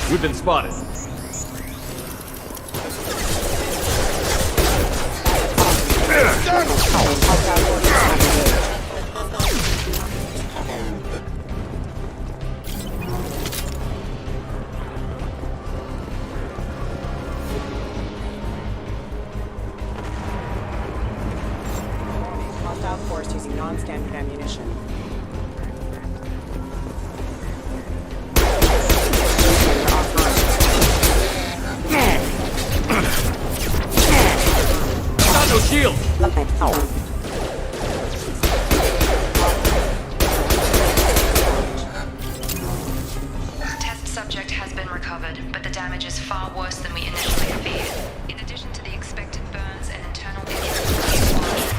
We've been spotted. Hostile force using non-standard ammunition. Got no shield! Test subject has been recovered, but the damage is far worse than we initially feared. In addition to the expected burns and internal injuries to the squad.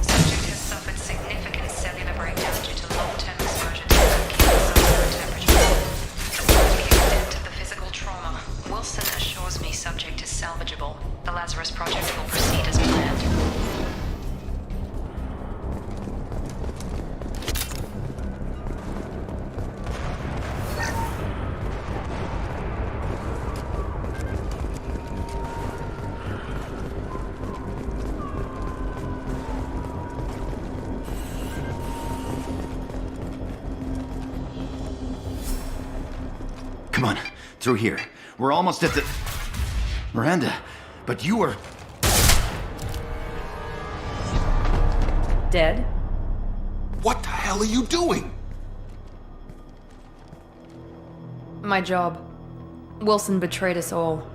Subject has suffered significant cellular breakdown due to long-term exposure to subcutaneous cellular temperature. Despite the extent of the physical trauma, Wilson assures me subject is salvageable. The Lazarus Project will proceed as planned. Come on, through here. We're almost at the... Miranda, but you were... Dead? What the hell are you doing? My job. Wilson betrayed us all.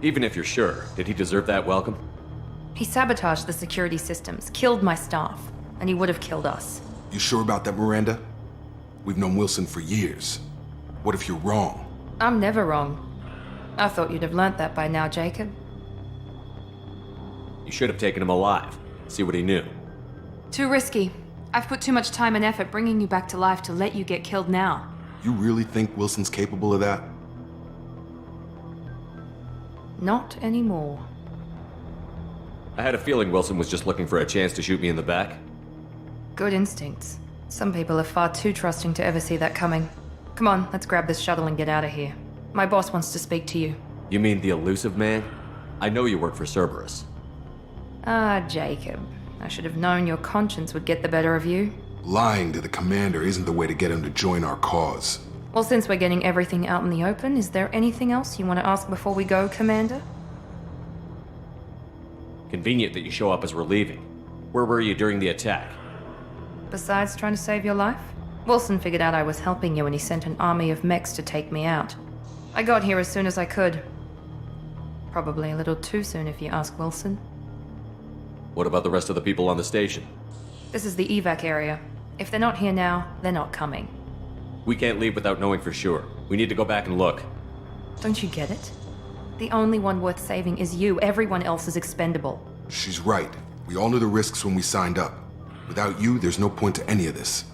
Even if you're sure, did he deserve that welcome? He sabotaged the security systems, killed my staff, and he would have killed us. You sure about that, Miranda? We've known Wilson for years. What if you're wrong? I'm never wrong. I thought you'd have learnt that by now, Jacob. You should have taken him alive. See what he knew. Too risky. I've put too much time and effort bringing you back to life to let you get killed now. You really think Wilson's capable of that? Not anymore. I had a feeling Wilson was just looking for a chance to shoot me in the back. Good instincts. Some people are far too trusting to ever see that coming. Come on, let's grab this shuttle and get out of here. My boss wants to speak to you. You mean the elusive man? I know you work for Cerberus. Ah, Jacob. I should have known your conscience would get the better of you. Lying to the commander isn't the way to get him to join our cause. Well, since we're getting everything out in the open, is there anything else you want to ask before we go, Commander? Convenient that you show up as we're leaving. Where were you during the attack? Besides trying to save your life? Wilson figured out I was helping you and he sent an army of mechs to take me out. I got here as soon as I could. Probably a little too soon if you ask Wilson. What about the rest of the people on the station? This is the evac area. If they're not here now, they're not coming. We can't leave without knowing for sure. We need to go back and look. Don't you get it? The only one worth saving is you. Everyone else is expendable. She's right. We all knew the risks when we signed up. Without you, there's no point to any of this.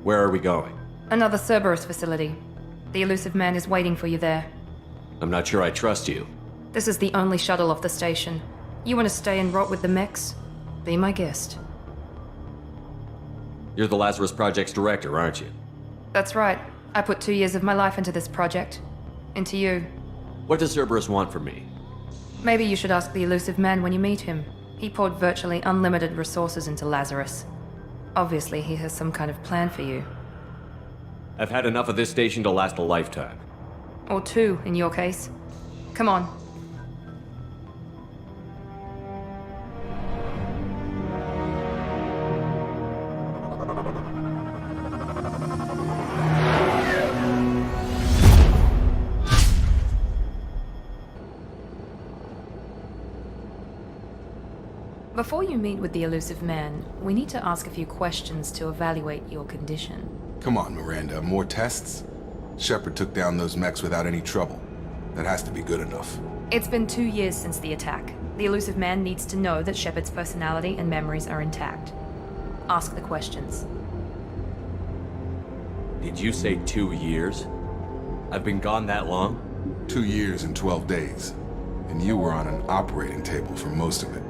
Where are we going? Another Cerberus facility. The elusive man is waiting for you there. I'm not sure I trust you. This is the only shuttle off the station. You want to stay and rot with the mechs? Be my guest. You're the Lazarus Project's director, aren't you? That's right. I put 2 years of my life into this project. Into you. What does Cerberus want from me? Maybe you should ask the elusive man when you meet him. He poured virtually unlimited resources into Lazarus. Obviously, he has some kind of plan for you. I've had enough of this station to last a lifetime. Or 2, in your case. Come on. Before you meet with the elusive man, we need to ask a few questions to evaluate your condition. Come on, Miranda, more tests? Shepard took down those mechs without any trouble. That has to be good enough. It's been 2 years since the attack. The elusive man needs to know that Shepard's personality and memories are intact. Ask the questions. Did you say 2 years? I've been gone that long? 2 years and 12 days. And you were on an operating table for most of it.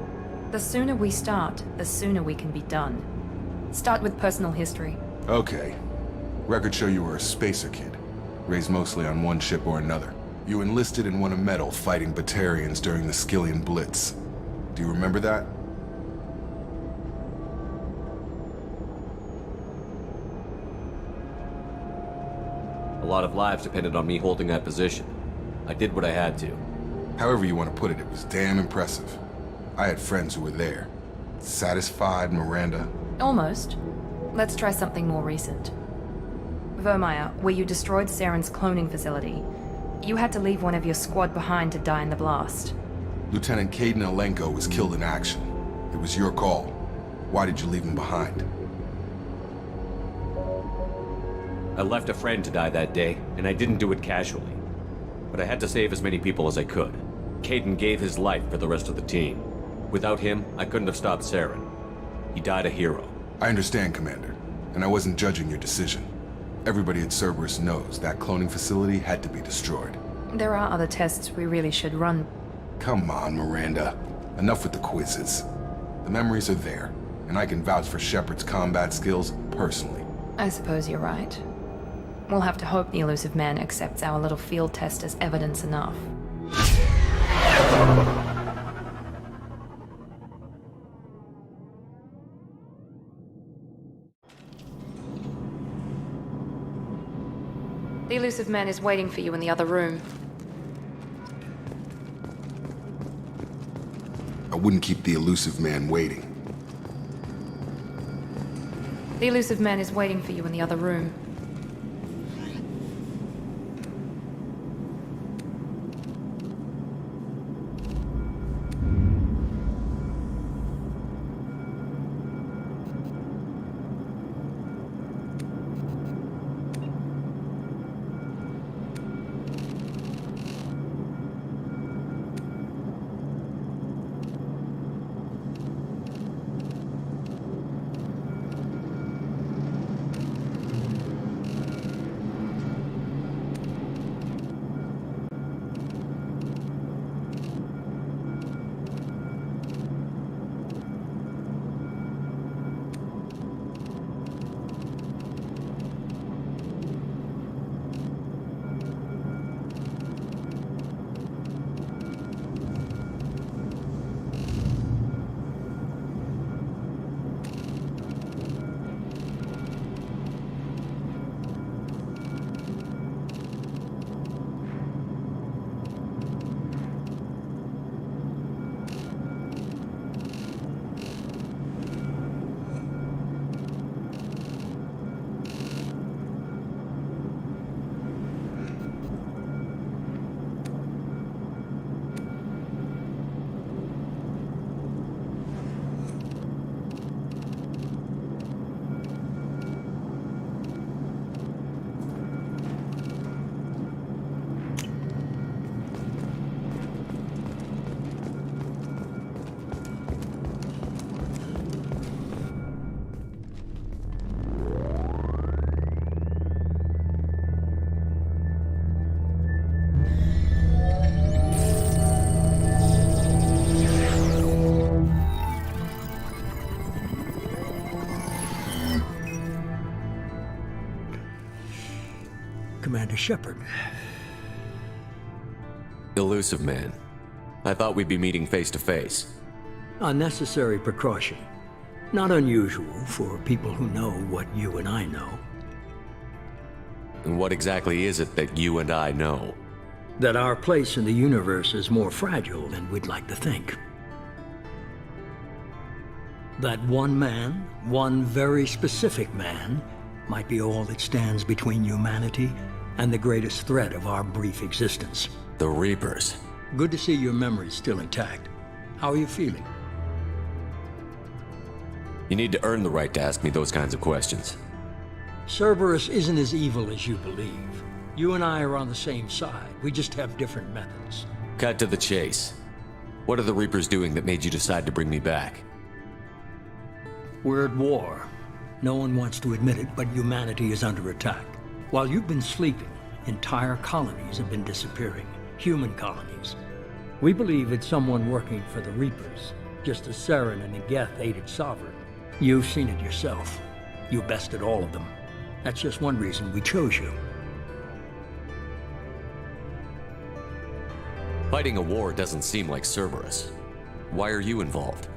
The sooner we start, the sooner we can be done. Start with personal history. Okay. Records show you were a spacer kid, raised mostly on one ship or another. You enlisted and won a medal fighting Batarians during the Skillian Blitz. Do you remember that? A lot of lives depended on me holding that position. I did what I had to. However you want to put it, it was damn impressive. I had friends who were there. Satisfied, Miranda? Almost. Let's try something more recent. Vermeer, where you destroyed Saren's cloning facility, you had to leave one of your squad behind to die in the blast. Lieutenant Caden Alenko was killed in action. It was your call. Why did you leave him behind? I left a friend to die that day, and I didn't do it casually. But I had to save as many people as I could. Caden gave his life for the rest of the team. Without him, I couldn't have stopped Saren. He died a hero. I understand, Commander, and I wasn't judging your decision. Everybody at Cerberus knows that cloning facility had to be destroyed. There are other tests we really should run. Come on, Miranda. Enough with the quizzes. The memories are there, and I can vouch for Shepard's combat skills personally. I suppose you're right. We'll have to hope the elusive man accepts our little field test as evidence enough. The elusive man is waiting for you in the other room. I wouldn't keep the elusive man waiting. The elusive man is waiting for you in the other room. Commander Shepard. Elusive man. I thought we'd be meeting face to face. A necessary precaution. Not unusual for people who know what you and I know. And what exactly is it that you and I know? That our place in the universe is more fragile than we'd like to think. That one man, one very specific man, might be all that stands between humanity and the greatest threat of our brief existence. The Reapers. Good to see your memory's still intact. How are you feeling? You need to earn the right to ask me those kinds of questions. Cerberus isn't as evil as you believe. You and I are on the same side. We just have different methods. Cut to the chase. What are the Reapers doing that made you decide to bring me back? We're at war. No one wants to admit it, but humanity is under attack. While you've been sleeping, entire colonies have been disappearing. Human colonies. We believe it's someone working for the Reapers, just as Saren and Negeth aided Sovereign. You've seen it yourself. You bested all of them. That's just one reason we chose you. Fighting a war doesn't seem like Cerberus. Why are you involved?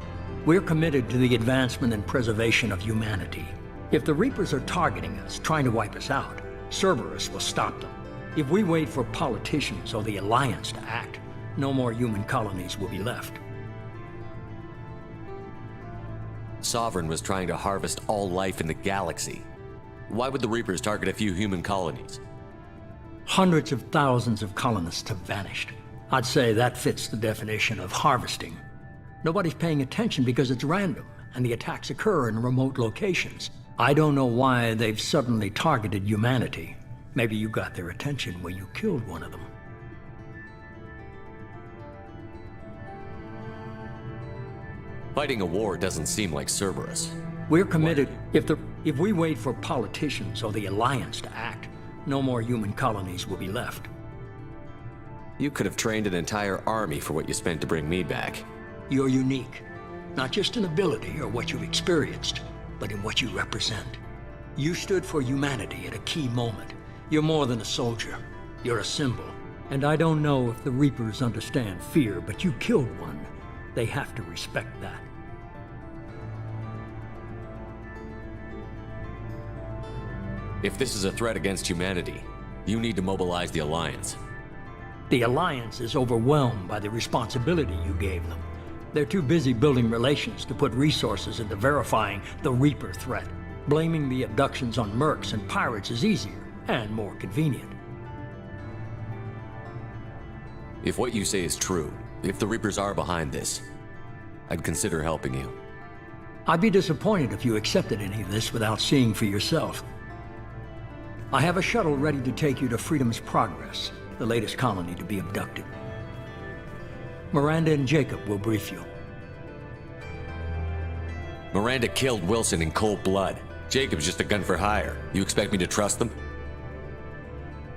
We're committed to the advancement and preservation of humanity. If the Reapers are targeting us, trying to wipe us out, Cerberus will stop them. If we wait for politicians or the Alliance to act, no more human colonies will be left. Sovereign was trying to harvest all life in the galaxy. Why would the Reapers target a few human colonies? Hundreds of thousands of colonists have vanished. I'd say that fits the definition of harvesting. Nobody's paying attention because it's random, and the attacks occur in remote locations. I don't know why they've suddenly targeted humanity. Maybe you got their attention when you killed one of them. Fighting a war doesn't seem like Cerberus. We're committed. If we wait for politicians or the Alliance to act, no more human colonies will be left. You could have trained an entire army for what you spent to bring me back. You're unique, not just in ability or what you've experienced, but in what you represent. You stood for humanity at a key moment. You're more than a soldier. You're a symbol. And I don't know if the Reapers understand fear, but you killed one. They have to respect that. If this is a threat against humanity, you need to mobilize the Alliance. The Alliance is overwhelmed by the responsibility you gave them. They're too busy building relations to put resources into verifying the Reaper threat. Blaming the abductions on mercs and pirates is easier and more convenient. If what you say is true, if the Reapers are behind this, I'd consider helping you. I'd be disappointed if you accepted any of this without seeing for yourself. I have a shuttle ready to take you to Freedom's Progress, the latest colony to be abducted. Miranda and Jacob will brief you. Miranda killed Wilson in cold blood. Jacob's just a gun for hire. You expect me to trust them?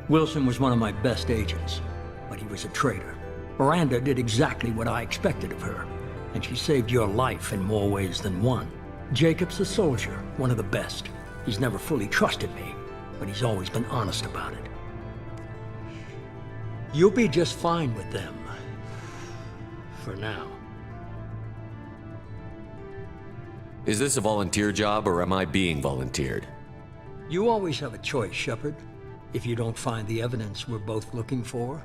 Wilson was one of my best agents, but he was a traitor. Miranda did exactly what I expected of her, and she saved your life in more ways than one. Jacob's a soldier, one of the best. He's never fully trusted me, but he's always been honest about it. You'll be just fine with them. For now. Is this a volunteer job, or am I being volunteered? You always have a choice, Shepard. If you don't find the evidence we're both looking for,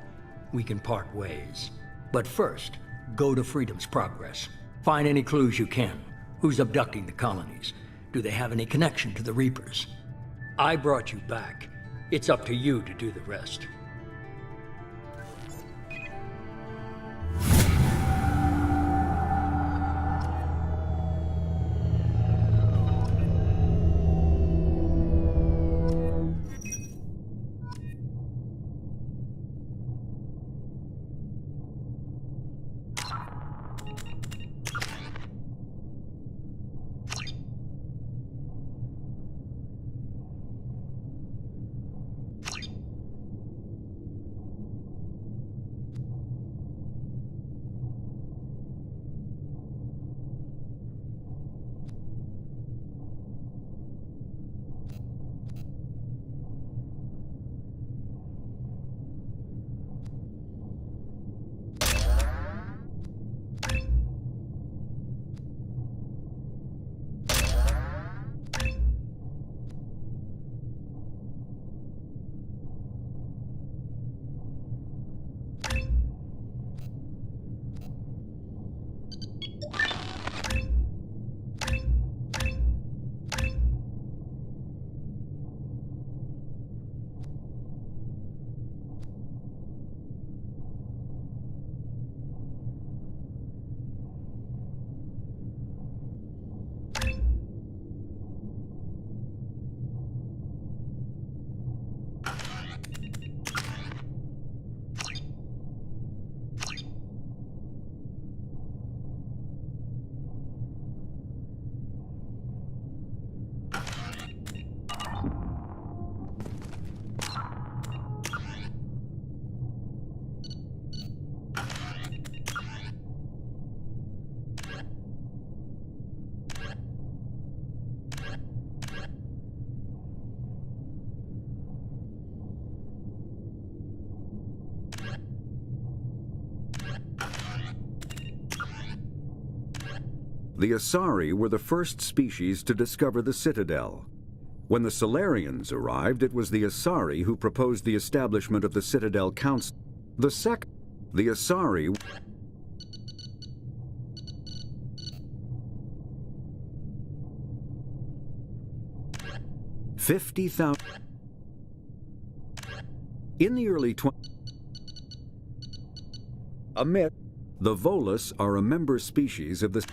we can part ways. But first, go to Freedom's Progress. Find any clues you can. Who's abducting the colonies? Do they have any connection to the Reapers? I brought you back. It's up to you to do the rest. The Asari were the first species to discover the Citadel. When the Solarians arrived, it was the Asari who proposed the establishment of the Citadel Council. The Asari... $50,000... In the early the Volus are a member species of the...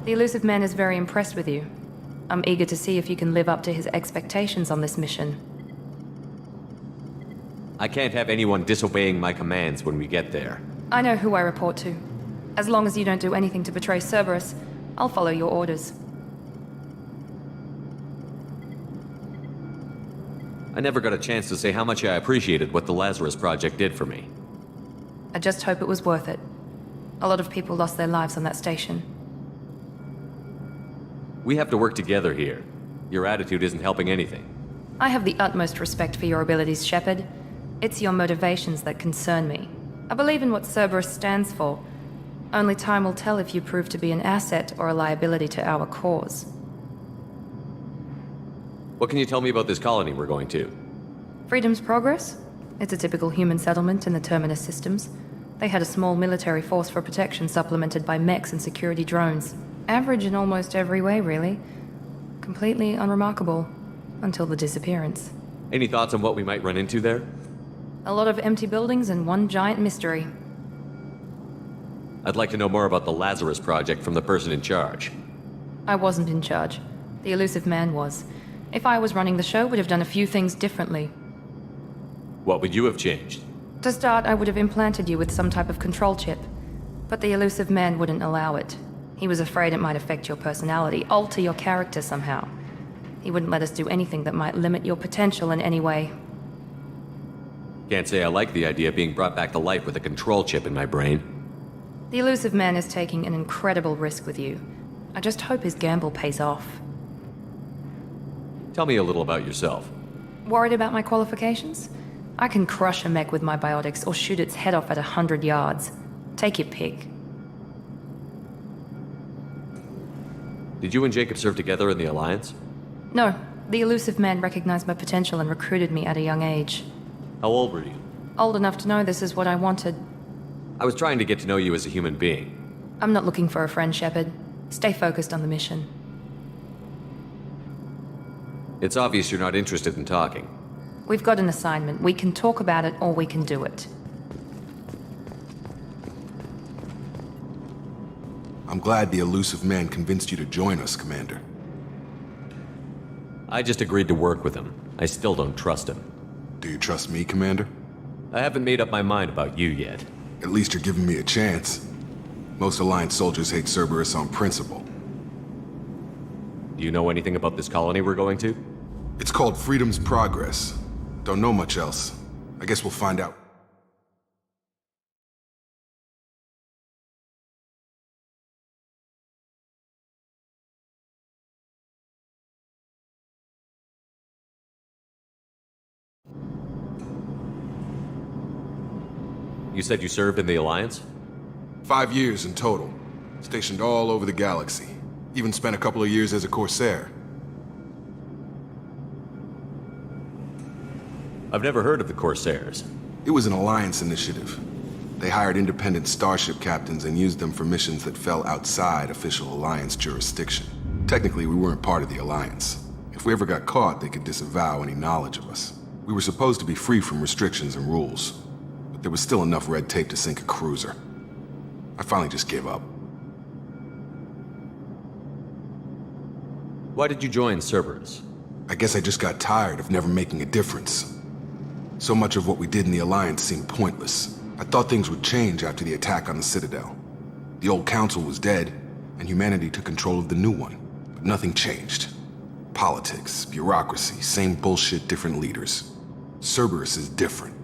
The elusive man is very impressed with you. I'm eager to see if you can live up to his expectations on this mission. I can't have anyone disobeying my commands when we get there. I know who I report to. As long as you don't do anything to betray Cerberus, I'll follow your orders. I never got a chance to say how much I appreciated what the Lazarus Project did for me. I just hope it was worth it. A lot of people lost their lives on that station. We have to work together here. Your attitude isn't helping anything. I have the utmost respect for your abilities, Shepard. It's your motivations that concern me. I believe in what Cerberus stands for. Only time will tell if you prove to be an asset or a liability to our cause. What can you tell me about this colony we're going to? Freedom's Progress? It's a typical human settlement in the Terminus systems. They had a small military force for protection supplemented by mechs and security drones. Average in almost every way, really. Completely unremarkable. Until the disappearance. Any thoughts on what we might run into there? A lot of empty buildings and one giant mystery. I'd like to know more about the Lazarus Project from the person in charge. I wasn't in charge. The elusive man was. If I was running the show, would have done a few things differently. What would you have changed? To start, I would have implanted you with some type of control chip. But the elusive man wouldn't allow it. He was afraid it might affect your personality, alter your character somehow. He wouldn't let us do anything that might limit your potential in any way. Can't say I like the idea of being brought back to life with a control chip in my brain. The elusive man is taking an incredible risk with you. I just hope his gamble pays off. Tell me a little about yourself. Worried about my qualifications? I can crush a mech with my biotics or shoot its head off at 100 yards. Take your pick. Did you and Jacob serve together in the Alliance? No, the elusive man recognized my potential and recruited me at a young age. How old were you? Old enough to know this is what I wanted. I was trying to get to know you as a human being. I'm not looking for a friend, Shepard. Stay focused on the mission. It's obvious you're not interested in talking. We've got an assignment. We can talk about it or we can do it. I'm glad the elusive man convinced you to join us, Commander. I just agreed to work with him. I still don't trust him. Do you trust me, Commander? I haven't made up my mind about you yet. At least you're giving me a chance. Most Alliance soldiers hate Cerberus on principle. Do you know anything about this colony we're going to? It's called Freedom's Progress. Don't know much else. I guess we'll find out. You said you served in the Alliance? 5 years in total. Stationed all over the galaxy. Even spent a couple of years as a Corsair. I've never heard of the Corsairs. It was an Alliance initiative. They hired independent starship captains and used them for missions that fell outside official Alliance jurisdiction. Technically, we weren't part of the Alliance. If we ever got caught, they could disavow any knowledge of us. We were supposed to be free from restrictions and rules, but there was still enough red tape to sink a cruiser. I finally just gave up. Why did you join Cerberus? I guess I just got tired of never making a difference. So much of what we did in the Alliance seemed pointless. I thought things would change after the attack on the Citadel. The old council was dead, and humanity took control of the new one. But nothing changed. Politics, bureaucracy, same bullshit, different leaders. Cerberus is different.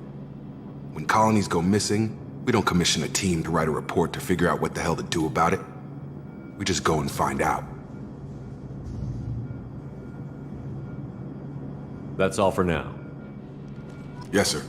When colonies go missing, we don't commission a team to write a report to figure out what the hell to do about it. We just go and find out. That's all for now. Yes, sir.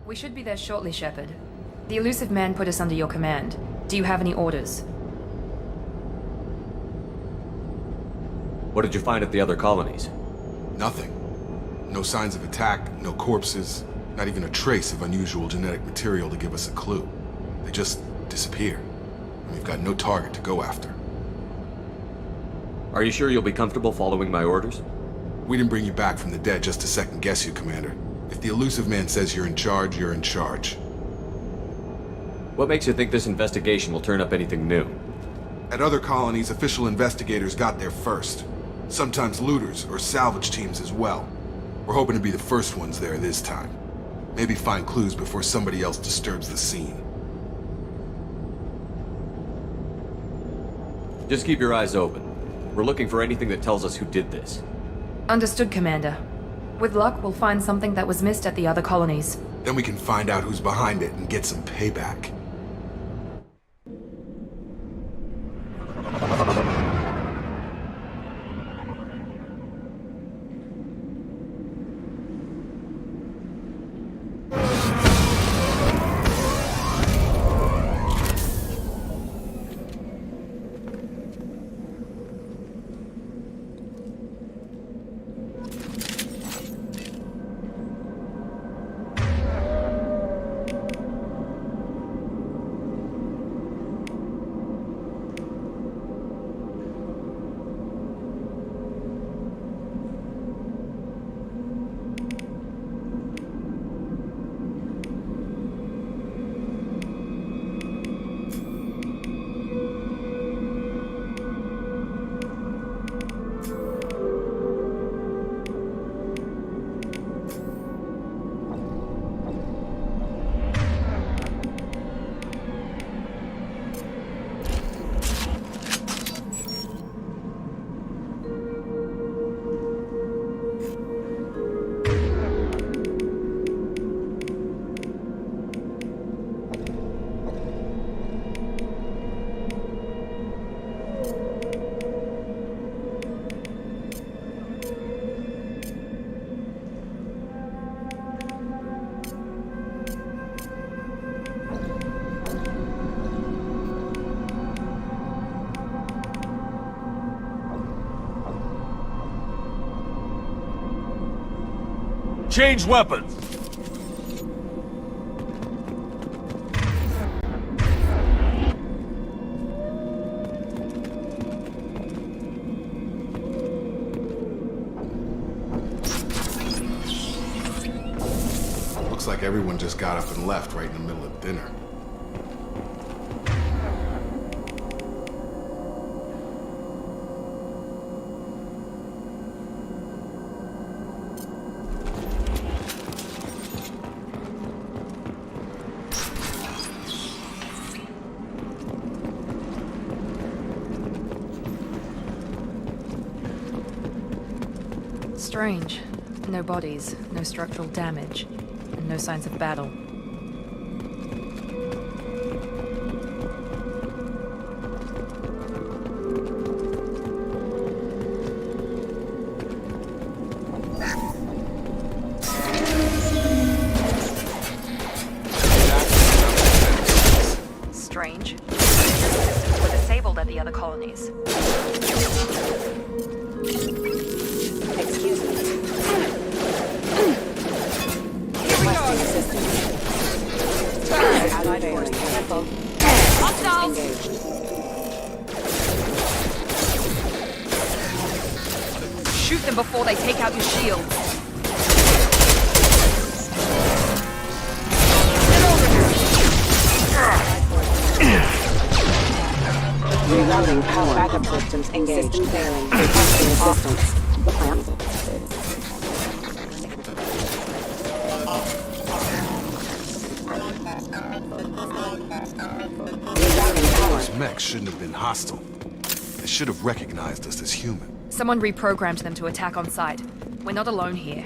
We should be there shortly, Shepard. The elusive man put us under your command. Do you have any orders? What did you find at the other colonies? Nothing. No signs of attack, no corpses, not even a trace of unusual genetic material to give us a clue. They just disappear. And we've got no target to go after. Are you sure you'll be comfortable following my orders? We didn't bring you back from the dead just to second guess you, Commander. If the elusive man says you're in charge, you're in charge. What makes you think this investigation will turn up anything new? At other colonies, official investigators got there first. Sometimes looters or salvage teams as well. We're hoping to be the first ones there this time. Maybe find clues before somebody else disturbs the scene. Just keep your eyes open. We're looking for anything that tells us who did this. Understood, Commander. With luck, we'll find something that was missed at the other colonies. Then we can find out who's behind it and get some payback. Change weapons! Looks like everyone just got up and left right in the middle of dinner. Strange. No bodies, no structural damage, and no signs of battle. Strange. Systems were disabled at the other colonies. Excuse me. Requesting assistance. Allied force Hostiles! engaged. Shoot them before they take out your shields. Rerouting power. Backup systems engaged. System failing. Requesting assistance. Rerouting power. Those mechs shouldn't have been hostile. They should have recognized us as human. Someone reprogrammed them to attack on sight. We're not alone here.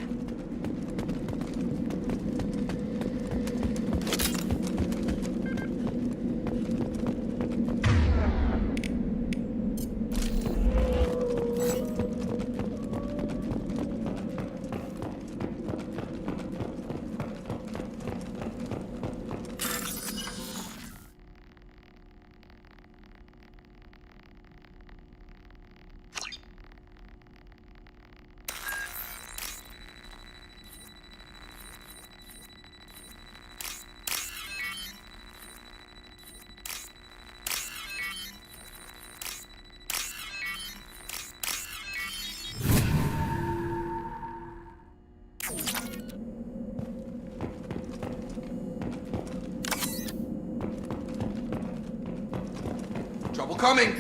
Trouble coming!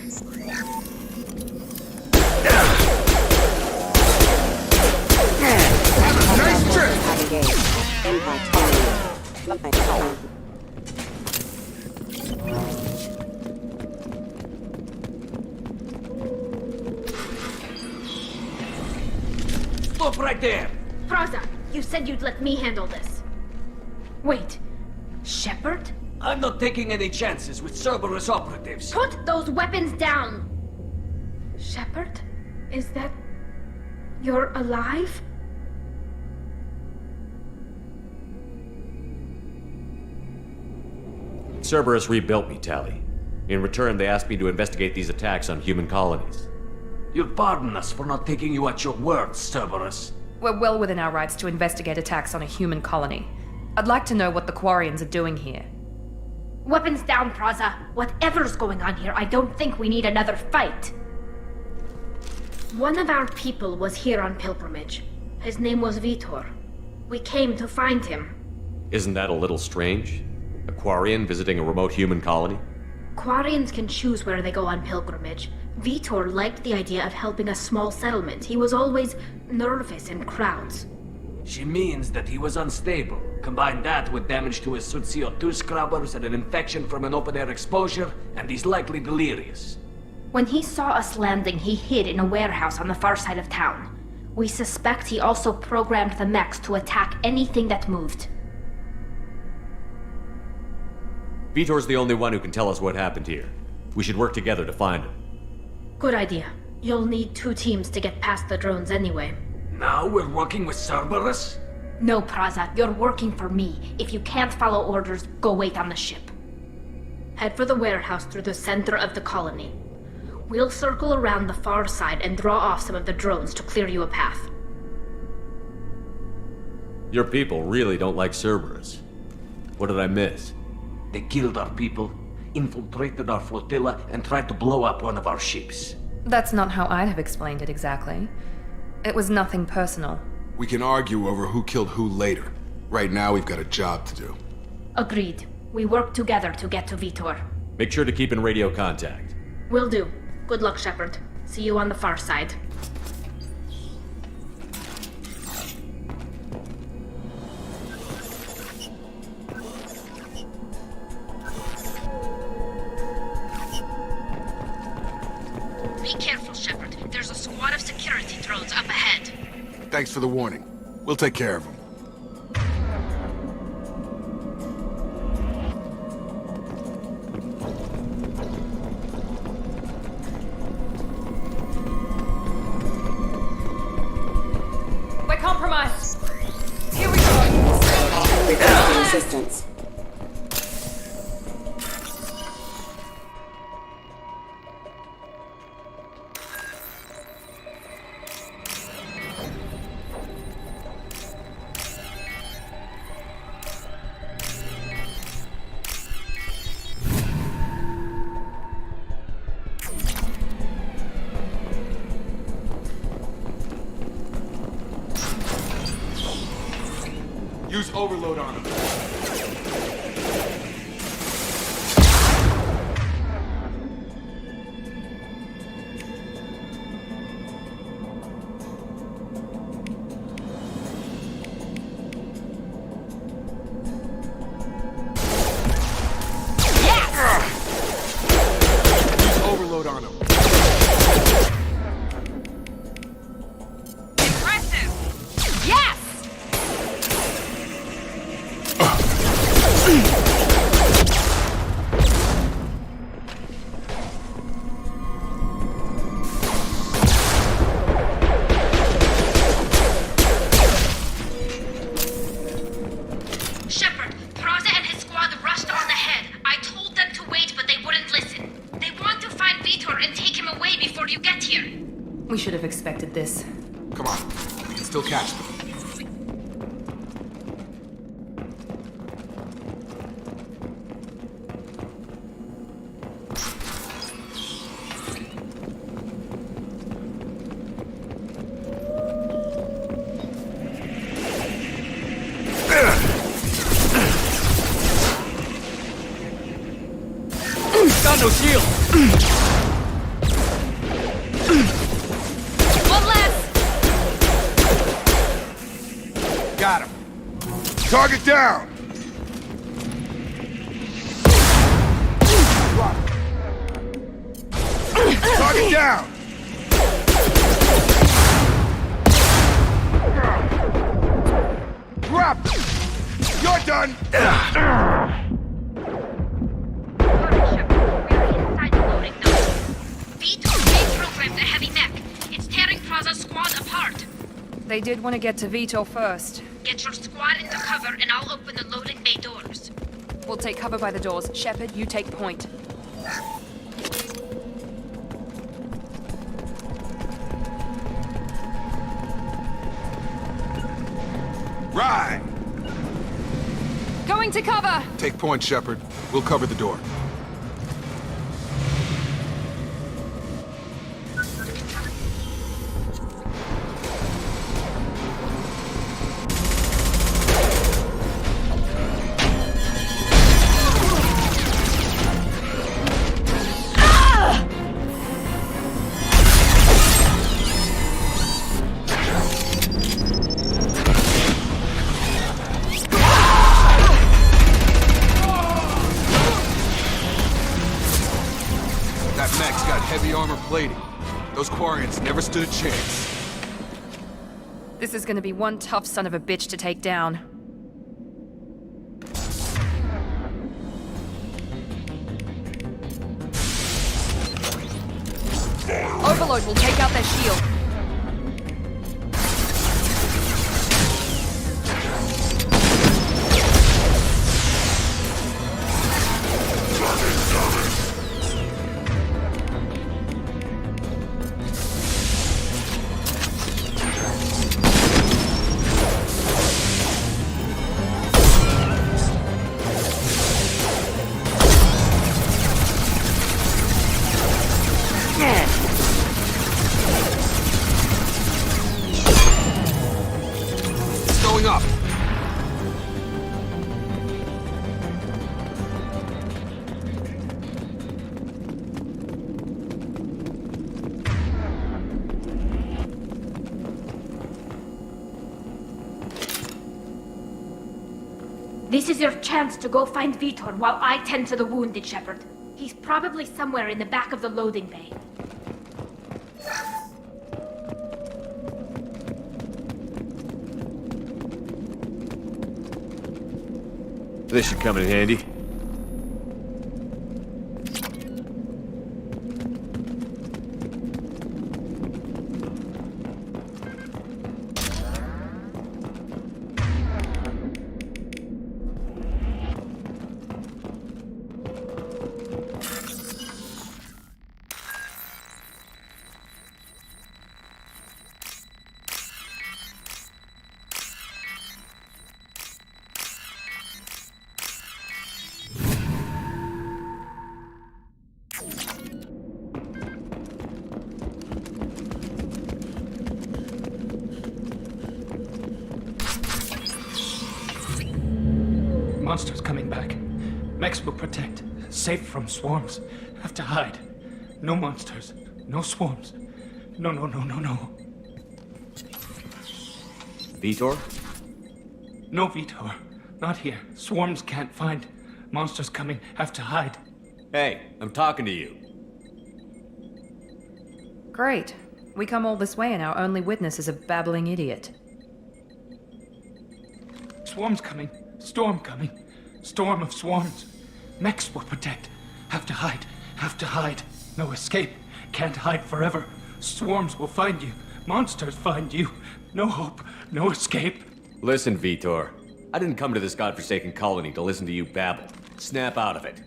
Nice trip! Engaged. Impact on. Stop right there! Praza, you said you'd let me handle this. Wait, Shepard? I'm not taking any chances with Cerberus operatives. Put those weapons down! Shepard? Is that... you're alive? Cerberus rebuilt me, Tally. In return, they asked me to investigate these attacks on human colonies. You'll pardon us for not taking you at your word, Cerberus. We're well within our rights to investigate attacks on a human colony. I'd like to know what the Quarians are doing here. Weapons down, Praza. Whatever's going on here, I don't think we need another fight. One of our people was here on pilgrimage. His name was Vitor. We came to find him. Isn't that a little strange? A Quarian visiting a remote human colony? Quarians can choose where they go on pilgrimage. Vitor liked the idea of helping a small settlement. He was always nervous in crowds. She means that he was unstable. Combine that with damage to his suit CO2 scrubbers and an infection from an open-air exposure, and he's likely delirious. When he saw us landing, he hid in a warehouse on the far side of town. We suspect he also programmed the mechs to attack anything that moved. Vitor's the only one who can tell us what happened here. We should work together to find him. Good idea. You'll need 2 teams to get past the drones anyway. Now we're working with Cerberus? No, Praza, you're working for me. If you can't follow orders, go wait on the ship. Head for the warehouse through the center of the colony. We'll circle around the far side and draw off some of the drones to clear you a path. Your people really don't like Cerberus. What did I miss? They killed our people, infiltrated our flotilla, and tried to blow up one of our ships. That's not how I'd have explained it exactly. It was nothing personal. We can argue over who killed who later. Right now, we've got a job to do. Agreed. We work together to get to Vitor. Make sure to keep in radio contact. Will do. Good luck, Shepard. See you on the far side. Be careful, Shepard. There's a squad of security drones up ahead. Thanks for the warning. We'll take care of him. We're compromised. Here we go. Requesting assistance. Use overload on him. Use overload on him. Impressive. Yes. Shepard, Praza and his squad rushed on ahead. I told them to wait, but they wouldn't listen. They want to find Vitor and take him away before you get here. We should have expected this. Come on. We can still catch them. Got no shield! One less. Got him. Target down! Target down! Drop! You're done! Hurry, Shepard. We're inside the loading zone. Vitor reprogrammed the heavy mech. It's tearing Praza's squad apart. They did want to get to Vitor first. Get your squad into cover and I'll open the loading bay doors. We'll take cover by the doors. Shepard, you take point. Right! Going to cover! Take point, Shepard. We'll cover the door. That mech's got heavy armor plating. Those Quarians never stood a chance. This is gonna be one tough son of a bitch to take down. Overload will take out their shield. It's going up. This is your chance to go find Vitor while I tend to the wounded, Shepard. He's probably somewhere in the back of the loading bay. This should come in handy. Monsters coming back. Mechs will protect. Safe from swarms. Have to hide. No monsters. No swarms. No. Vitor? No, Vitor. Not here. Swarms can't find. Monsters coming. Have to hide. Hey, I'm talking to you. Great. We come all this way and our only witness is a babbling idiot. Swarms coming. Storm coming. Storm of swarms. Mechs will protect. Have to hide. Have to hide. No escape. Can't hide forever. Swarms will find you. Monsters find you. No hope. No escape. Listen, Vitor. I didn't come to this godforsaken colony to listen to you babble. Snap out of it.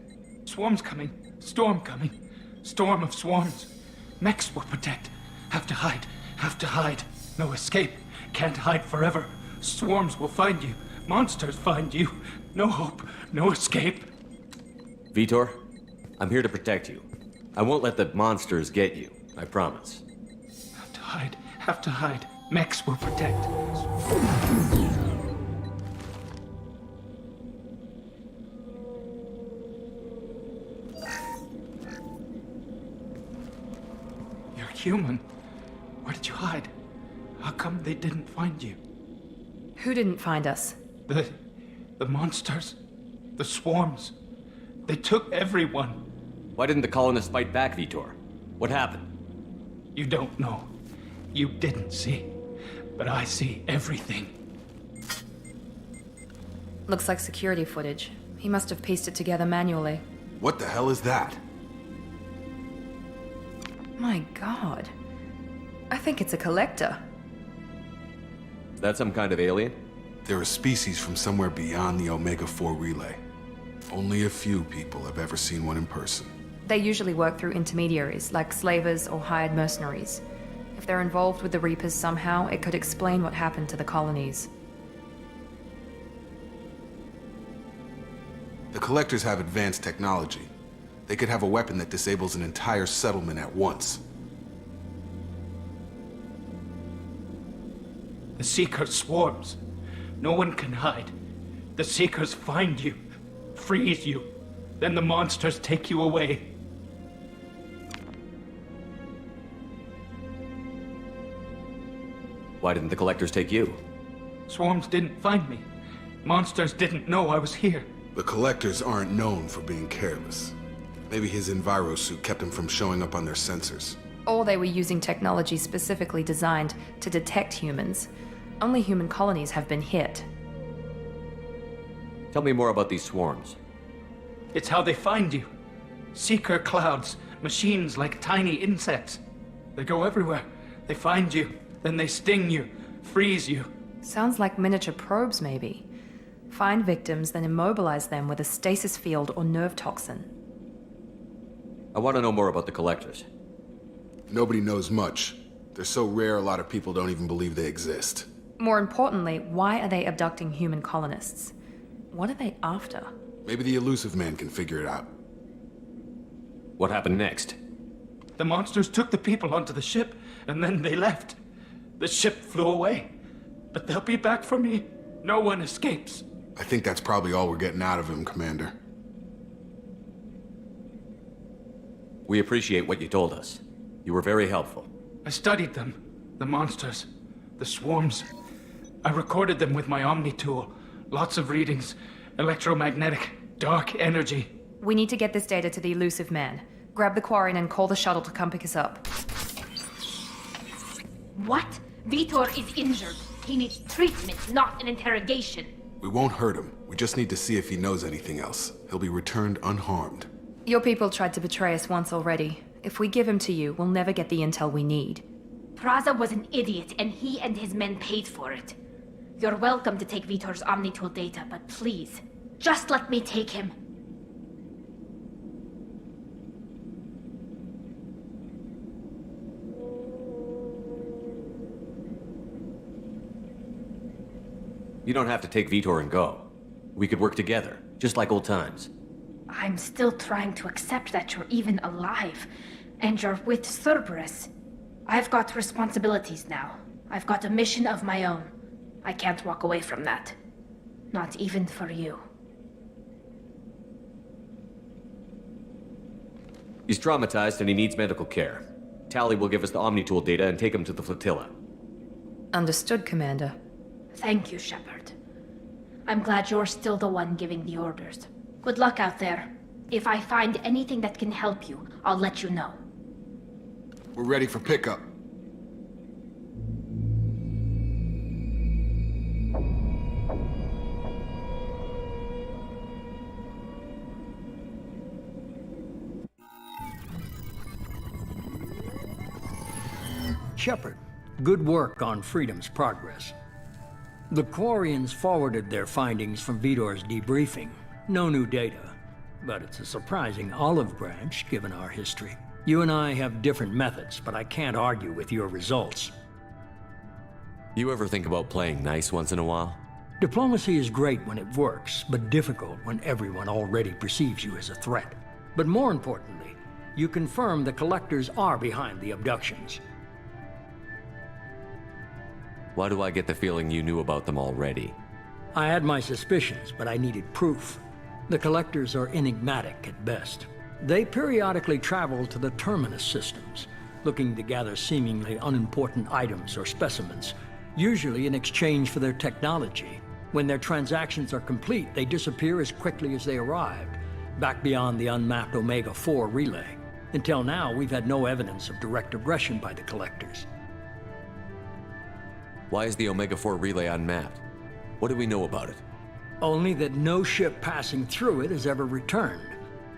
Swarms coming. Storm coming. Storm of swarms. Mechs will protect. Have to hide. Have to hide. No escape. Can't hide forever. Swarms will find you. Monsters find you. No hope. No escape. Vitor, I'm here to protect you. I won't let the monsters get you. I promise. Have to hide. Have to hide. Mechs will protect. You're human. Where did you hide? How come they didn't find you? Who didn't find us? The monsters. The swarms. They took everyone. Why didn't the colonists fight back, Vitor? What happened? You don't know. You didn't see. But I see everything. Looks like security footage. He must have pieced it together manually. What the hell is that? My god. I think it's a collector. Is that some kind of alien? They're a species from somewhere beyond the Omega-4 relay. Only a few people have ever seen one in person. They usually work through intermediaries, like slavers or hired mercenaries. If they're involved with the Reapers somehow, it could explain what happened to the colonies. The Collectors have advanced technology. They could have a weapon that disables an entire settlement at once. The Seeker swarms. No one can hide. The Seekers find you, freeze you, then the monsters take you away. Why didn't the collectors take you? Swarms didn't find me. Monsters didn't know I was here. The Collectors aren't known for being careless. Maybe his enviro suit kept him from showing up on their sensors. Or they were using technology specifically designed to detect humans. Only human colonies have been hit. Tell me more about these swarms. It's how they find you. Seeker clouds, machines like tiny insects. They go everywhere. They find you, then they sting you, freeze you. Sounds like miniature probes, maybe. Find victims, then immobilize them with a stasis field or nerve toxin. I want to know more about the collectors. Nobody knows much. They're so rare, a lot of people don't even believe they exist. More importantly, why are they abducting human colonists? What are they after? Maybe the elusive man can figure it out. What happened next? The monsters took the people onto the ship, and then they left. The ship flew away. But they'll be back for me. No one escapes. I think that's probably all we're getting out of him, Commander. We appreciate what you told us. You were very helpful. I studied them. The monsters. The swarms. I recorded them with my Omni tool. Lots of readings. Electromagnetic. Dark energy. We need to get this data to the elusive man. Grab the Quarian and call the shuttle to come pick us up. What? Vitor is injured. He needs treatment, not an interrogation. We won't hurt him. We just need to see if he knows anything else. He'll be returned unharmed. Your people tried to betray us once already. If we give him to you, we'll never get the intel we need. Praza was an idiot, and he and his men paid for it. You're welcome to take Vitor's Omnitool data, but please, just let me take him. You don't have to take Vitor and go. We could work together, just like old times. I'm still trying to accept that you're even alive, and you're with Cerberus. I've got responsibilities now. I've got a mission of my own. I can't walk away from that. Not even for you. He's traumatized and he needs medical care. Tally will give us the Omnitool data and take him to the flotilla. Understood, Commander. Thank you, Shepard. I'm glad you're still the one giving the orders. Good luck out there. If I find anything that can help you, I'll let you know. We're ready for pickup. Shepard, good work on Freedom's progress. The Quarians forwarded their findings from Vitor's debriefing. No new data, but it's a surprising olive branch given our history. You and I have different methods, but I can't argue with your results. You ever think about playing nice once in a while? Diplomacy is great when it works, but difficult when everyone already perceives you as a threat. But more importantly, you confirm the Collectors are behind the abductions. Why do I get the feeling you knew about them already? I had my suspicions, but I needed proof. The Collectors are enigmatic at best. They periodically travel to the Terminus systems, looking to gather seemingly unimportant items or specimens, usually in exchange for their technology. When their transactions are complete, they disappear as quickly as they arrived, back beyond the unmapped Omega-4 relay. Until now, we've had no evidence of direct aggression by the Collectors. Why is the Omega-4 relay unmapped? What do we know about it? Only that no ship passing through it has ever returned.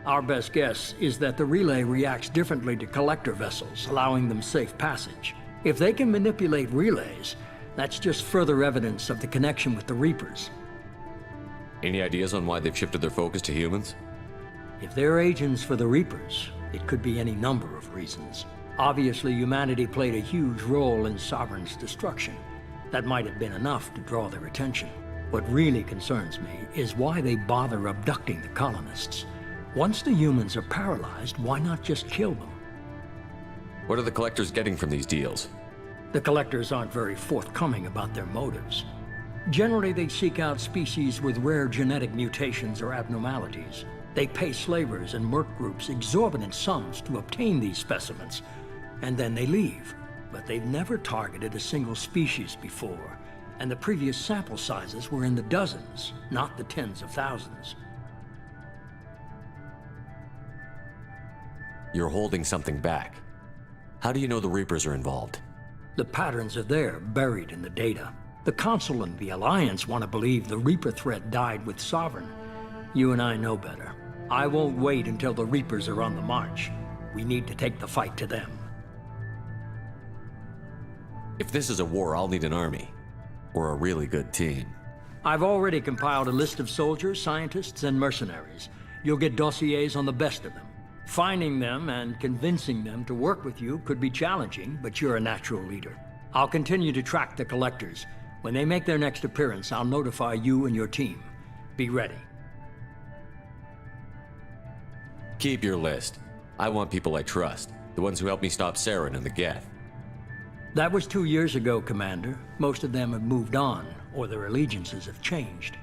Our best guess is that the relay reacts differently to Collector vessels, allowing them safe passage. If they can manipulate relays, that's just further evidence of the connection with the Reapers. Any ideas on why they've shifted their focus to humans? If they're agents for the Reapers, it could be any number of reasons. Obviously, humanity played a huge role in Sovereign's destruction. That might have been enough to draw their attention. What really concerns me is why they bother abducting the colonists. Once the humans are paralyzed, why not just kill them? What are the Collectors getting from these deals? The Collectors aren't very forthcoming about their motives. Generally, they seek out species with rare genetic mutations or abnormalities. They pay slavers and merc groups exorbitant sums to obtain these specimens, and then they leave. But they've never targeted a single species before, and the previous sample sizes were in the dozens, not the tens of thousands. You're holding something back. How do you know the Reapers are involved? The patterns are there, buried in the data. The Council and the Alliance want to believe the Reaper threat died with Sovereign. You and I know better. I won't wait until the Reapers are on the march. We need to take the fight to them. If this is a war, I'll need an army. Or a really good team. I've already compiled a list of soldiers, scientists, and mercenaries. You'll get dossiers on the best of them. Finding them and convincing them to work with you could be challenging, but you're a natural leader. I'll continue to track the Collectors. When they make their next appearance, I'll notify you and your team. Be ready. Keep your list. I want people I trust. The ones who helped me stop Saren and the Geth. That was 2 years ago, Commander. Most of them have moved on, or their allegiances have changed.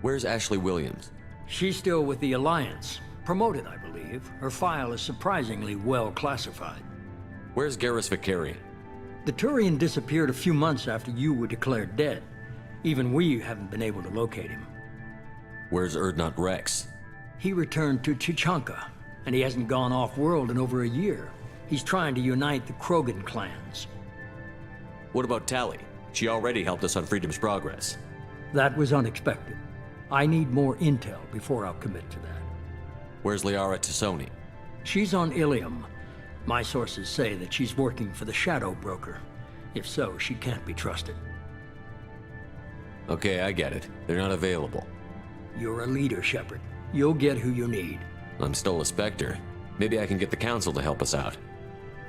Where's Ashley Williams? She's still with the Alliance. Promoted, I believe. Her file is surprisingly well classified. Where's Garrus Vicarian? The Turian disappeared a few months after you were declared dead. Even we haven't been able to locate him. Where's Erdnot Rex? He returned to Chichanka, and he hasn't gone off-world in over a year. He's trying to unite the Krogan clans. What about Tally? She already helped us on Freedom's Progress. That was unexpected. I need more intel before I'll commit to that. Where's Liara Tassoni? She's on Ilium. My sources say that she's working for the Shadow Broker. If so, she can't be trusted. Okay, I get it. They're not available. You're a leader, Shepard. You'll get who you need. I'm still a Spectre. Maybe I can get the Council to help us out.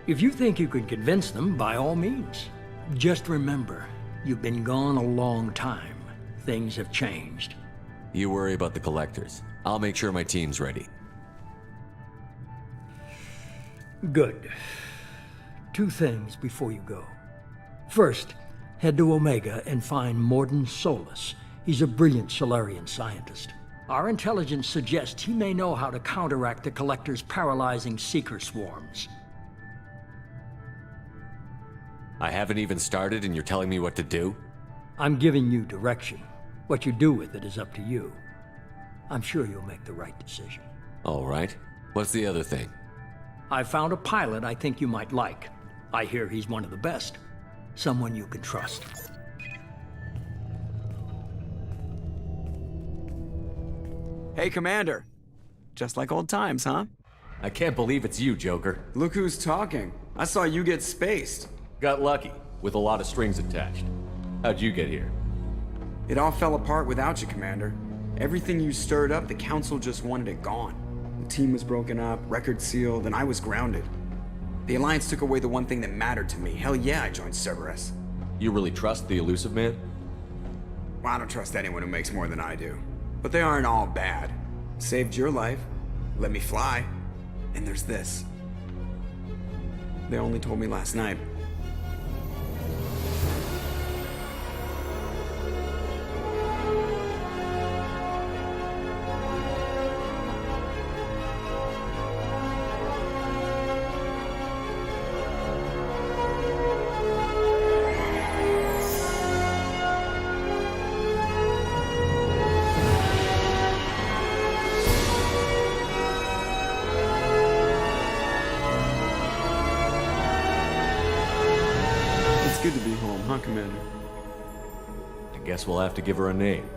If you think you can convince them, by all means. Just remember, you've been gone a long time. Things have changed. You worry about the Collectors. I'll make sure my team's ready. Good. 2 things before you go. First, head to Omega and find Morden Solus. He's a brilliant Solarian scientist. Our intelligence suggests he may know how to counteract the Collector's paralyzing Seeker swarms. I haven't even started and you're telling me what to do? I'm giving you direction. What you do with it is up to you. I'm sure you'll make the right decision. All right. What's the other thing? I found a pilot I think you might like. I hear he's one of the best. Someone you can trust. Hey, Commander. Just like old times, huh? I can't believe it's you, Joker. Look who's talking. I saw you get spaced. Got lucky, with a lot of strings attached. How'd you get here? It all fell apart without you, Commander. Everything you stirred up, the Council just wanted it gone. The team was broken up, record sealed, and I was grounded. The Alliance took away the one thing that mattered to me. Hell yeah, I joined Cerberus. You really trust the Elusive Man? Well, I don't trust anyone who makes more than I do. But they aren't all bad. Saved your life, let me fly, and there's this. They only told me last night. It's good to be home, huh, Commander? I guess we'll have to give her a name.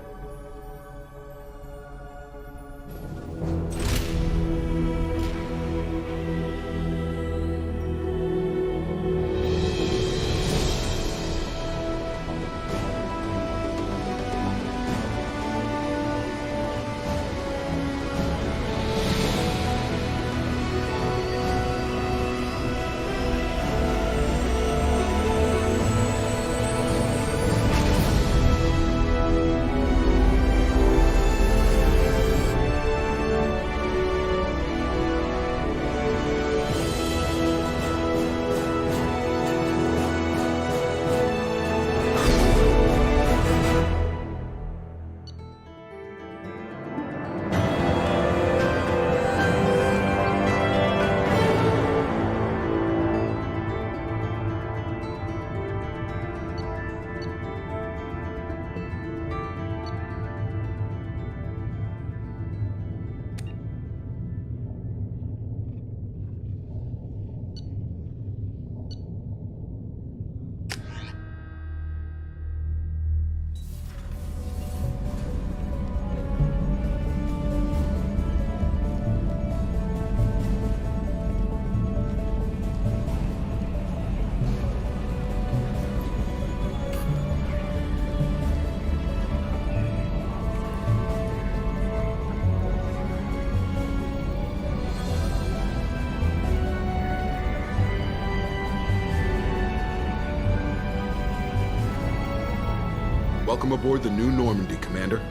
Welcome aboard the New Normandy, Commander.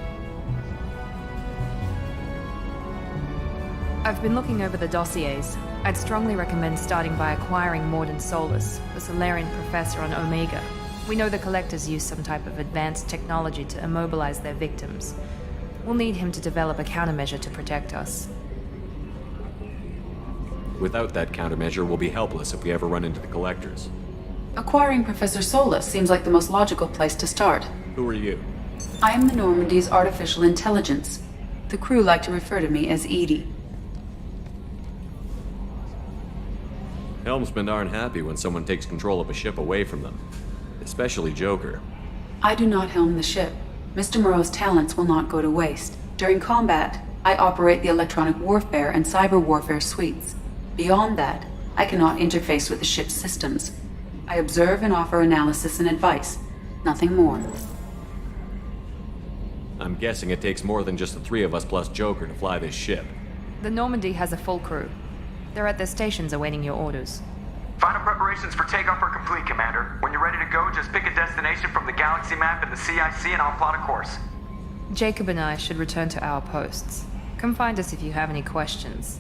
I've been looking over the dossiers. I'd strongly recommend starting by acquiring Morden Solus, the Solarian professor on Omega. We know the Collectors use some type of advanced technology to immobilize their victims. We'll need him to develop a countermeasure to protect us. Without that countermeasure, we'll be helpless if we ever run into the Collectors. Acquiring Professor Solus seems like the most logical place to start. Who are you? I am the Normandy's artificial intelligence. The crew like to refer to me as Edie. Helmsmen aren't happy when someone takes control of a ship away from them. Especially Joker. I do not helm the ship. Mr. Moreau's talents will not go to waste. During combat, I operate the electronic warfare and cyber warfare suites. Beyond that, I cannot interface with the ship's systems. I observe and offer analysis and advice. Nothing more. I'm guessing it takes more than just the three of us plus Joker to fly this ship. The Normandy has a full crew. They're at their stations awaiting your orders. Final preparations for takeoff are complete, Commander. When you're ready to go, just pick a destination from the galaxy map and the CIC and I'll plot a course. Jacob and I should return to our posts. Come find us if you have any questions.